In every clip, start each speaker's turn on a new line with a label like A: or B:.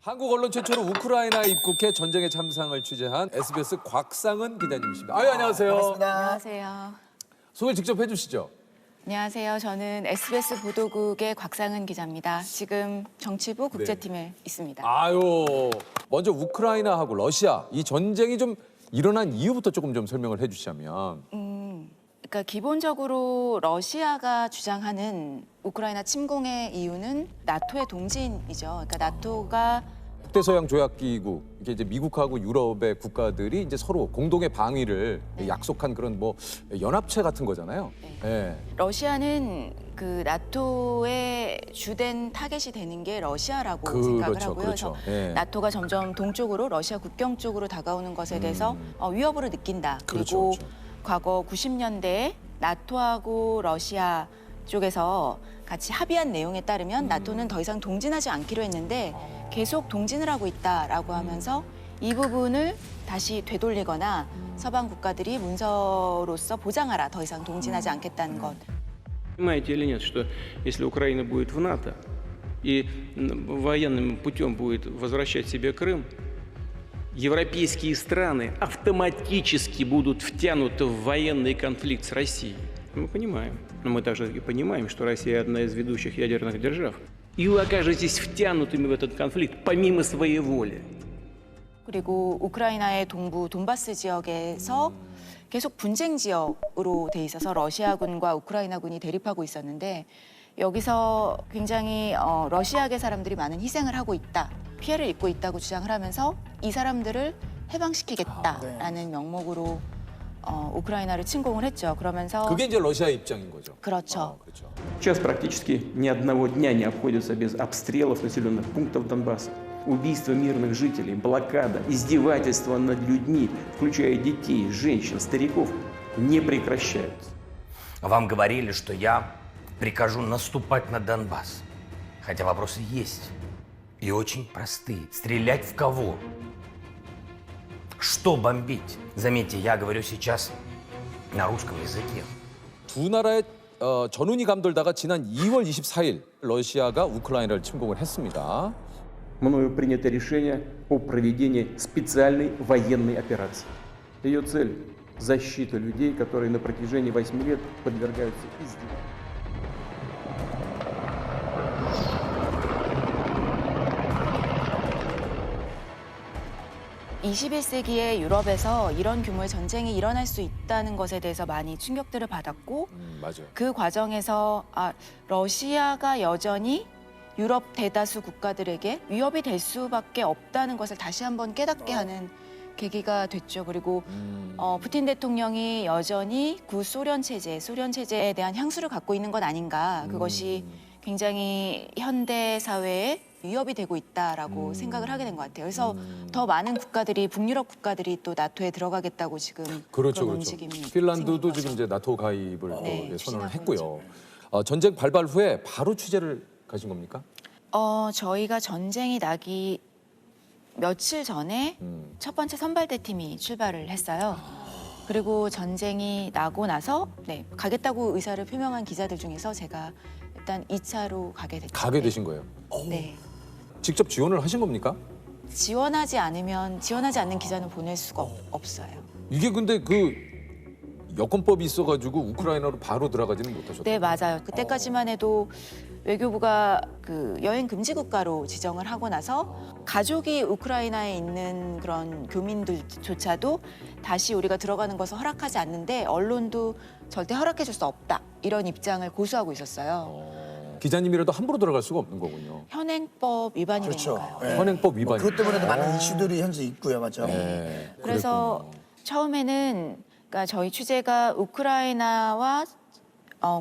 A: 한국 언론 최초로 우크라이나에 입국해 전쟁의 참상을 취재한 SBS 곽상은 기자님이십니다. 아유, 안녕하세요.
B: 반갑습니다.
C: 안녕하세요.
A: 소개 직접 해주시죠.
C: 안녕하세요. 저는 SBS 보도국의 곽상은 기자입니다. 지금 정치부 국제팀에 있습니다.
A: 아유, 먼저 우크라이나하고 러시아 이 전쟁이 좀 일어난 이유부터 조금 좀 설명을 해주시자면.
C: 그러니까 기본적으로 러시아가 주장하는 우크라이나 침공의 이유는 나토의 동진이죠. 그러니까 나토가
A: 북대서양 조약기구 이게 이제 미국하고 유럽의 국가들이 이제 서로 공동의 방위를 약속한 그런 뭐 연합체 같은 거잖아요. 네.
C: 러시아는 그 나토의 주된 타겟이 되는 게 러시아라고 생각을 하고요.
A: 그렇죠.
C: 그래서
A: 예.
C: 나토가 점점 동쪽으로 러시아 국경 쪽으로 다가오는 것에 대해서 위협으로 느낀다.
A: 그렇죠,
C: 그리고 과거 90년대에 나토하고 러시아 쪽에서 같이 합의한 내용에 따르면 나토는 더 이상 동진하지 않기로 했는데 계속 동진을 하고 있다라고 하면서 이 부분을 다시 되돌리거나 서방 국가들이 문서로서 보장하라, 더 이상 동진하지 않겠다는 것.
D: Понимаете или нет, что если Украина будет в НАТО и военным путем будет возвращать себе Крым, европейские страны автоматически будут втянуты в военный конфликт с Россией. Мы понимаем. Но мы также и понимаем, что Россия одна из ведущих ядерных держав. И вы окажетесь втянутыми в этот конфликт помимо своей воли.
C: 그리고 우크라이나의 동부 돈바스 지역에서 계속 분쟁 지역으로 돼 있어서 러시아군과 우크라이나군이 대립하고 있었는데 여기서 굉장히 러시아계 사람들이 많은 희생을 하고 있다, 피해를 입고 있다고 주장을 하면서 이 사람들을 해방시키겠다라는 명목으로 우크라이나를 침공을 했죠. 그러면서
A: 그게 이제 러시아의 입장인 거죠.
C: 그렇죠.
A: 그렇죠.
D: Сейчас практически ни одного дня не обходится без обстрелов населенных пунктов Донбасса. Убийства мирных жителей, блокада, издевательства над людьми, включая детей, женщин, стариков, не прекращаются.
B: Вам говорили, что я прикажу наступать на Донбасс. Хотя вопросы есть. И очень простые. Стрелять в кого? Что бомбить? Заметьте, я говорю сейчас на русском языке.
A: 두 나라의 전운이 감돌다가 지난 2월 24일 러시아가 우크라이나를 침공을 했습니다.
D: Мною принято решение о проведении специальной военной операции. Ее цель – защита людей, которые на протяжении 8 лет подвергаются издевательствам.
C: 21세기의 유럽에서 이런 규모의 전쟁이 일어날 수 있다는 것에 대해서 많이 충격들을 받았고
A: 맞아요.
C: 그 과정에서 러시아가 여전히 유럽 대다수 국가들에게 위협이 될 수밖에 없다는 것을 다시 한번 깨닫게 하는 계기가 됐죠. 그리고 푸틴 대통령이 여전히 구소련 체제에 대한 향수를 갖고 있는 것 아닌가. 그것이 굉장히 현대 사회에 위협이 되고 있다라고 생각을 하게 된 것 같아요. 그래서 더 많은 국가들이, 북유럽 국가들이 또 나토에 들어가겠다고 지금
A: 그렇죠,
C: 그런
A: 그렇죠.
C: 움직임이
A: 핀란드도
C: 생긴
A: 지금
C: 거죠.
A: 이제 나토 가입을
C: 네,
A: 선언을
C: 추진하고
A: 했고요. 전쟁 발발 후에 바로 취재를 가신 겁니까?
C: 저희가 전쟁이 나기 며칠 전에 첫 번째 선발대 팀이 출발을 했어요. 그리고 전쟁이 나고 나서 가겠다고 의사를 표명한 기자들 중에서 제가 일단 2차로 가게 됐죠.
A: 가게 되신 거예요.
C: 네.
A: 직접 지원을 하신 겁니까?
C: 지원하지 않는 기자는 보낼 수가 없어요.
A: 이게 근데 그 여권법이 있어가지고 우크라이나로 바로 들어가지는 못하셨어요.
C: 네, 맞아요. 그때까지만 해도 외교부가 그 여행 금지 국가로 지정을 하고 나서 가족이 우크라이나에 있는 그런 교민들조차도 다시 우리가 들어가는 것을 허락하지 않는데 언론도 절대 허락해 줄 수 없다. 이런 입장을 고수하고 있었어요.
A: 기자님이라도 함부로 들어갈 수가 없는 거군요.
C: 현행법 위반이
E: 그렇죠.
C: 되니까요.
E: 네.
A: 현행법 위반.
E: 그것 때문에도 많은 이슈들이 현재 있고요, 맞죠?
A: 네,
C: 그래서 처음에는 그러니까 저희 취재가 우크라이나와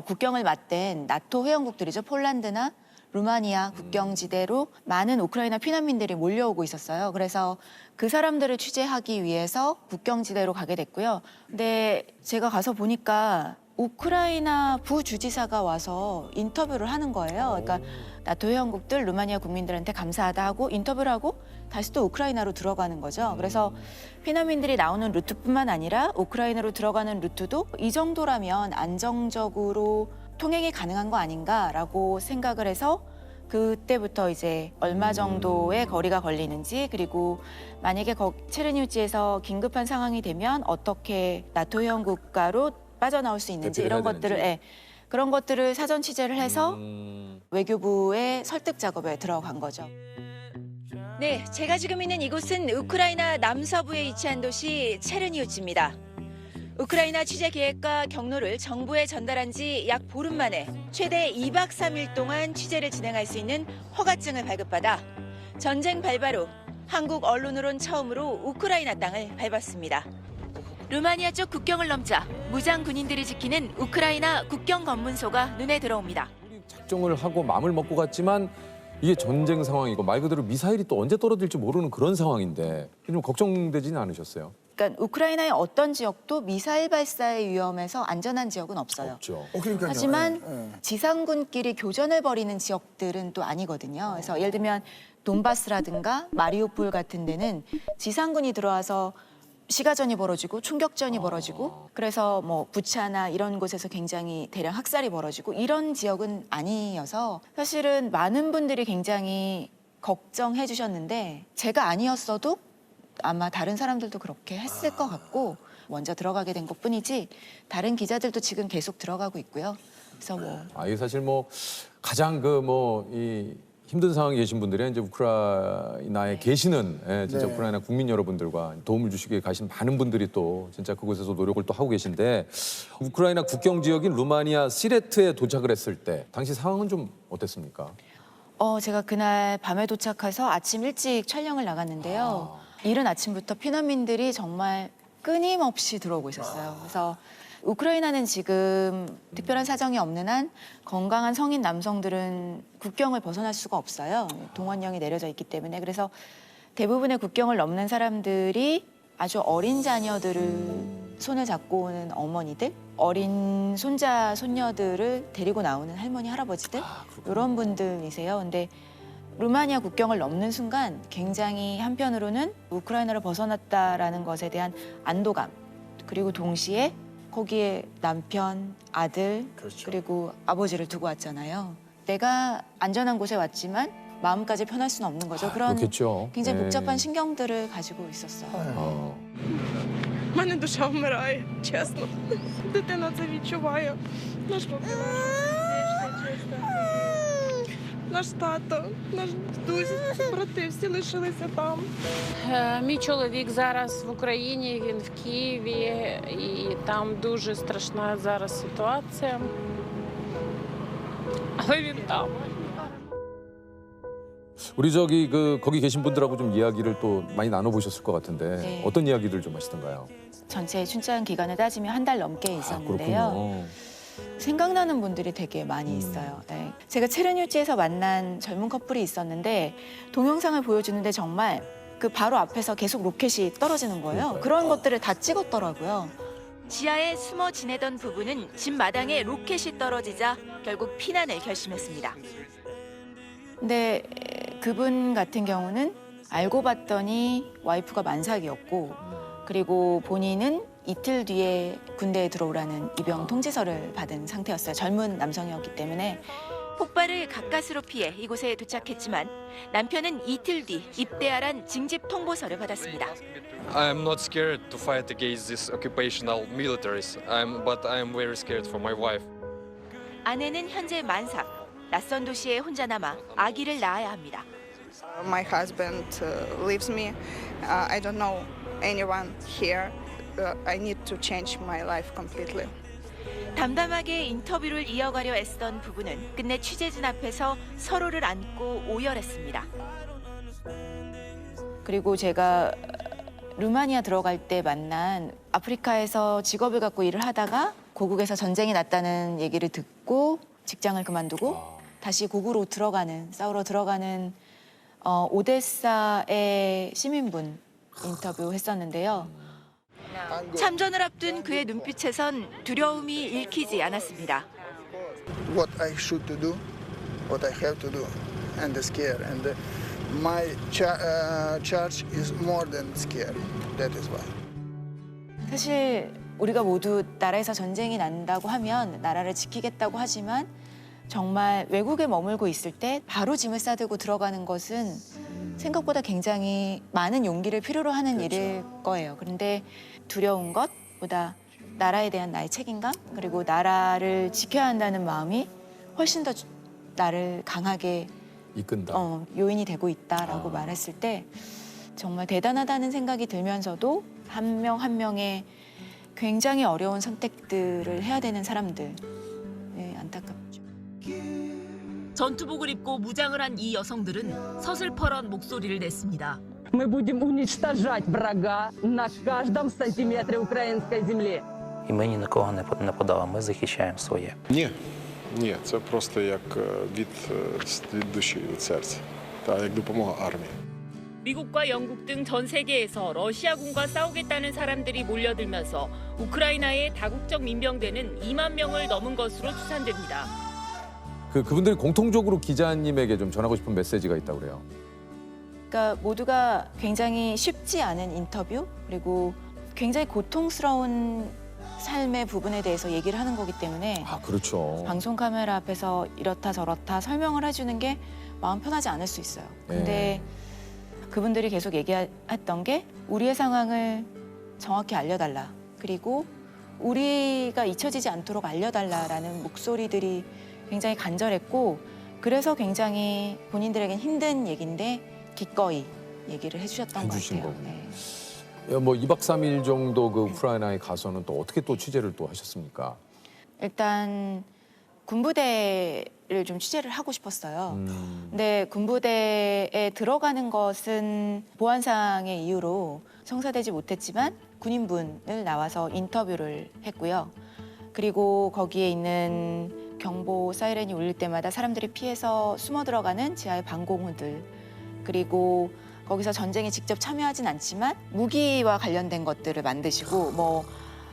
C: 국경을 맞댄 나토 회원국들이죠. 폴란드나 루마니아 국경지대로 많은 우크라이나 피난민들이 몰려오고 있었어요. 그래서 그 사람들을 취재하기 위해서 국경지대로 가게 됐고요. 근데 제가 가서 보니까 우크라이나 부주지사가 와서 인터뷰를 하는 거예요. 그러니까 나토 회원국들, 루마니아 국민들한테 감사하다 하고 인터뷰를 하고 다시 또 우크라이나로 들어가는 거죠. 그래서 피난민들이 나오는 루트뿐만 아니라 우크라이나로 들어가는 루트도 이 정도라면 안정적으로 통행이 가능한 거 아닌가라고 생각을 해서 그때부터 이제 얼마 정도의 거리가 걸리는지 그리고 만약에 체르니우치에서 긴급한 상황이 되면 어떻게 나토 회원 국가로 빠져나올 수 있는지
A: 대피를
C: 이런
A: 해야
C: 것들을
A: 되는지.
C: 그런 것들을 사전 취재를 해서 외교부의 설득 작업에 들어간 거죠. 네, 제가 지금 있는 이곳은 우크라이나 남서부에 위치한 도시 체르니우치입니다. 우크라이나 취재 계획과 경로를 정부에 전달한 지 약 보름 만에 최대 2박 3일 동안 취재를 진행할 수 있는 허가증을 발급받아 전쟁 발발 후 한국 언론으론 처음으로 우크라이나 땅을 밟았습니다. 루마니아 쪽 국경을 넘자 무장 군인들이 지키는 우크라이나 국경 검문소가 눈에 들어옵니다.
A: 작정을 하고 마음을 먹고 갔지만 이게 전쟁 상황이고 말 그대로 미사일이 또 언제 떨어질지 모르는 그런 상황인데 좀 걱정되지는 않으셨어요?
C: 그러니까 우크라이나의 어떤 지역도 미사일 발사의 위험에서 안전한 지역은 없어요.
A: 없죠.
E: 그러니까요.
C: 하지만
E: 예, 예.
C: 지상군끼리 교전을 벌이는 지역들은 또 아니거든요. 그래서 예를 들면 돈바스라든가 마리우폴 같은 데는 지상군이 들어와서 시가전이 벌어지고 총격전이 벌어지고 그래서 뭐 부차나 이런 곳에서 굉장히 대량 학살이 벌어지고 이런 지역은 아니어서 사실은 많은 분들이 굉장히 걱정해 주셨는데 제가 아니었어도 아마 다른 사람들도 그렇게 했을 것 같고 먼저 들어가게 된 것뿐이지 다른 기자들도 지금 계속 들어가고 있고요. 그래서 뭐
A: 이게 사실 뭐 가장 이 힘든 상황에 계신 분들이 이제 우크라이나에 계시는 진짜
E: 네.
A: 우크라이나 국민 여러분들과 도움을 주시기 위해 가신 많은 분들이 또 진짜 그곳에서 노력을 또 하고 계신데 우크라이나 국경 지역인 루마니아 시레트에 도착을 했을 때 당시 상황은 좀 어땠습니까?
C: 제가 그날 밤에 도착해서 아침 일찍 촬영을 나갔는데요. 이른 아침부터 피난민들이 정말 끊임없이 들어오고 있었어요. 그래서 우크라이나는 지금 특별한 사정이 없는 한 건강한 성인 남성들은 국경을 벗어날 수가 없어요. 동원령이 내려져 있기 때문에. 그래서 대부분의 국경을 넘는 사람들이 아주 어린 자녀들을 손을 잡고 오는 어머니들, 어린 손자, 손녀들을 데리고 나오는 할머니, 할아버지들 이런 분들이세요. 근데 루마니아 국경을 넘는 순간 굉장히 한편으로는 우크라이나를 벗어났다라는 것에 대한 안도감 그리고 동시에 거기에 남편, 아들
E: 그렇죠.
C: 그리고 아버지를 두고 왔잖아요. 내가 안전한 곳에 왔지만 마음까지 편할 수는 없는 거죠. 그런
A: 그렇겠죠.
C: 굉장히
A: 네.
C: 복잡한 신경들을 가지고 있었어요.
A: 어.
F: У мене душа вмирає, чесно. Дитина це відчуває. Наш хлопець наш тато, наш дідусь, брати всі лишилися там.
G: Мій чоловік зараз в Україні, він в Києві, і там дуже страшна зараз ситуація. Але він там.
A: 우리 거기 계신 분들하고 좀 이야기를 또 많이 나눠보셨을 것 같은데
C: 네.
A: 어떤 이야기들 좀 하시던가요?
C: 전체 출장 기간을 따지면 한 달 넘게 있었는데요.
A: 그렇군요.
C: 생각나는 분들이 되게 많이 있어요. 네. 제가 체르니우치에서 만난 젊은 커플이 있었는데 동영상을 보여주는데 정말 그 바로 앞에서 계속 로켓이 떨어지는 거예요. 그런 것들을 다 찍었더라고요. 지하에 숨어 지내던 부부는 집 마당에 로켓이 떨어지자 결국 피난을 결심했습니다. 근데 그분 같은 경우는 알고 봤더니 와이프가 만삭이었고 그리고 본인은 이틀 뒤에 군대에 들어오라는 입영 통지서를 받은 상태였어요. 젊은 남성이었기 때문에. 폭발을 가까스로 피해 이곳에 도착했지만 남편은 이틀 뒤 입대하란 징집 통보서를 받았습니다.
H: I'm not scared to fight against these occupational militaries, but I'm very scared for my wife.
C: 아내는 현재 만삭, 낯선 도시에 혼자 남아 아기를 낳아야 합니다.
F: My husband leaves me. I don't know anyone here. I need to change my life completely.
C: 담담하게 인터뷰를 이어가려 애쓰던 부부는 끝내 취재진 앞에서 서로를 안고 오열했습니다. 그리고 제가 루마니아 들어갈 때 만난 아프리카에서 직업을 갖고 일을 하다가 고국에서 전쟁이 났다는 얘기를 듣고 직장을 그만두고 다시 고국으로 싸우러 들어가는 오데사의 시민분 인터뷰했었는데요. 참전을 앞둔 그의 눈빛에선 두려움이 읽히지 않았습니다.
I: What I should to do, what I have to do, and scare. And my charge is more than scary. That is why.
C: 사실 우리가 모두 나라에서 전쟁이 난다고 하면 나라를 지키겠다고 하지만 정말 외국에 머물고 있을 때 바로 짐을 싸들고 들어가는 것은 생각보다 굉장히 많은 용기를 필요로 하는 일일 거예요. 그런데 두려운 것보다 나라에 대한 나의 책임감 그리고 나라를 지켜야 한다는 마음이 훨씬 더 나를 강하게
A: 이끈다.
C: 요인이 되고 있다라고 말했을 때 정말 대단하다는 생각이 들면서도 한 명 한 명의 굉장히 어려운 선택들을 해야 되는 사람들. 네, 안타깝죠.
J: 전투복을 입고 무장을 한 이 여성들은 서슬퍼런 목소리를 냈습니다.
K: Мы будем уничтожать врага на каждом сантиметре украинской земли.
B: І ми ні на кого не нападали, ми захищаємо своє.
L: Ні, це просто як від душі, від серця, та як допомога армії.
J: 미국과 영국 등 전 세계에서 러시아군과 싸우겠다는 사람들이 몰려들면서 우크라이나의 다국적 민병대는 2만 명을 넘은 것으로 추산됩니다.
A: 그분들이 공통적으로 기자님에게 좀 전하고 싶은 메시지가 있다고 그래요.
C: 그러니까 모두가 굉장히 쉽지 않은 인터뷰 그리고 굉장히 고통스러운 삶의 부분에 대해서 얘기를 하는 거기 때문에
A: 아, 그렇죠.
C: 방송 카메라 앞에서 이렇다 저렇다 설명을 해주는 게 마음 편하지 않을 수 있어요. 근데 그분들이 계속 얘기했던 게 우리의 상황을 정확히 알려달라. 그리고 우리가 잊혀지지 않도록 알려달라라는 목소리들이 굉장히 간절했고 그래서 굉장히 본인들에겐 힘든 얘기인데 기꺼이 얘기를 해주셨던 것
A: 해주신
C: 같아요.
A: 거군요.
C: 네.
A: 뭐 2박 3일 정도 그 우크라이나에 가서는 또 어떻게 또 취재를 또 하셨습니까?
C: 일단 군부대를 좀 취재를 하고 싶었어요. 근데 군부대에 들어가는 것은 보안상의 이유로 성사되지 못했지만 군인분을 나와서 인터뷰를 했고요. 그리고 거기에 있는 경보 사이렌이 울릴 때마다 사람들이 피해서 숨어 들어가는 지하의 방공호들 그리고 거기서 전쟁에 직접 참여하진 않지만 무기와 관련된 것들을 만드시고 뭐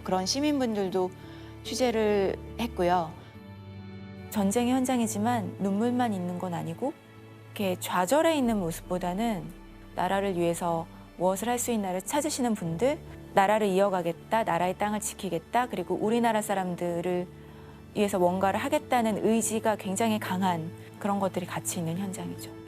C: 그런 시민분들도 취재를 했고요. 전쟁의 현장이지만 눈물만 있는 건 아니고 이렇게 좌절해 있는 모습보다는 나라를 위해서 무엇을 할 수 있나를 찾으시는 분들, 나라를 이어가겠다, 나라의 땅을 지키겠다, 그리고 우리나라 사람들을 위해서 뭔가를 하겠다는 의지가 굉장히 강한 그런 것들이 같이 있는 현장이죠.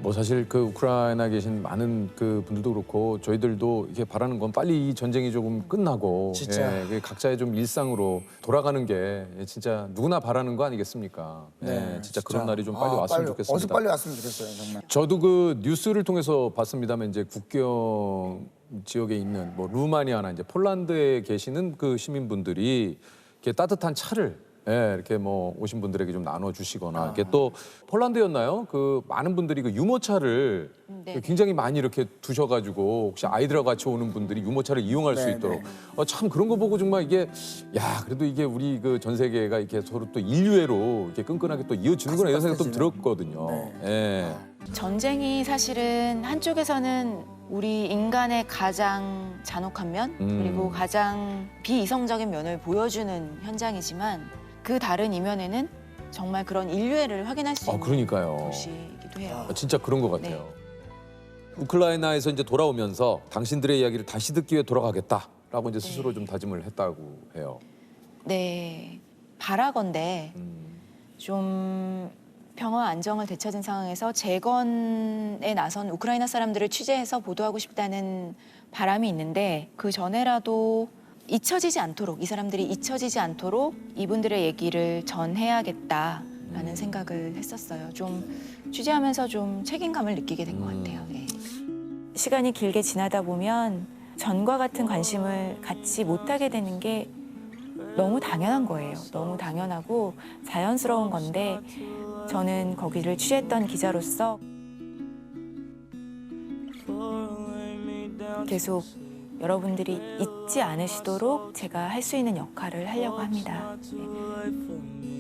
A: 뭐 사실 그 우크라이나에 계신 많은 그 분들도 그렇고 저희들도 이렇게 바라는 건 빨리 이 전쟁이 조금 끝나고
E: 진짜.
A: 예, 각자의 좀 일상으로 돌아가는 게 진짜 누구나 바라는 거 아니겠습니까? 예, 진짜 그런 날이 좀 빨리 왔으면 좋겠습니다.
E: 어서 빨리 왔으면 좋겠어요, 정말.
A: 저도 그 뉴스를 통해서 봤습니다만 이제 국경 지역에 있는 뭐 루마니아나 이제 폴란드에 계시는 그 시민분들이 이렇게 따뜻한 차를 이렇게 뭐 오신 분들에게 좀 나눠주시거나 이렇게 또 폴란드였나요? 그 많은 분들이 그 유모차를 굉장히 많이 이렇게 두셔가지고 혹시 아이들하고 같이 오는 분들이 유모차를 이용할 수 있도록 참 그런 거 보고 정말 이게 야 그래도 이게 우리 그 전 세계가 이렇게 서로 또 인류애로 이렇게 끈끈하게 또 이어지는구나 이런 생각 좀 들었거든요. 예.
C: 전쟁이 사실은 한쪽에서는 우리 인간의 가장 잔혹한 면 그리고 가장 비이성적인 면을 보여주는 현장이지만 그 다른 이면에는 정말 그런 인류애를 확인할 수 있는
A: 그러니까요.
C: 곳이기도 해요.
A: 진짜 그런 것 같아요. 우크라이나에서 이제 돌아오면서 당신들의 이야기를 다시 듣기 위해 돌아가겠다라고 이제 스스로 좀 다짐을 했다고 해요.
C: 네, 바라건대 좀 평화 안정을 되찾은 상황에서 재건에 나선 우크라이나 사람들을 취재해서 보도하고 싶다는 바람이 있는데 그 전에라도 잊혀지지 않도록 이 사람들이 잊혀지지 않도록 이분들의 얘기를 전해야겠다라는 생각을 했었어요. 좀 취재하면서 좀 책임감을 느끼게 된 것 같아요. 네. 시간이 길게 지나다 보면 전과 같은 관심을 갖지 못하게 되는 게 너무 당연한 거예요. 너무 당연하고 자연스러운 건데 저는 거기를 취재했던 기자로서 계속 여러분들이 잊지 않으시도록 제가 할 수 있는 역할을 하려고 합니다. 네.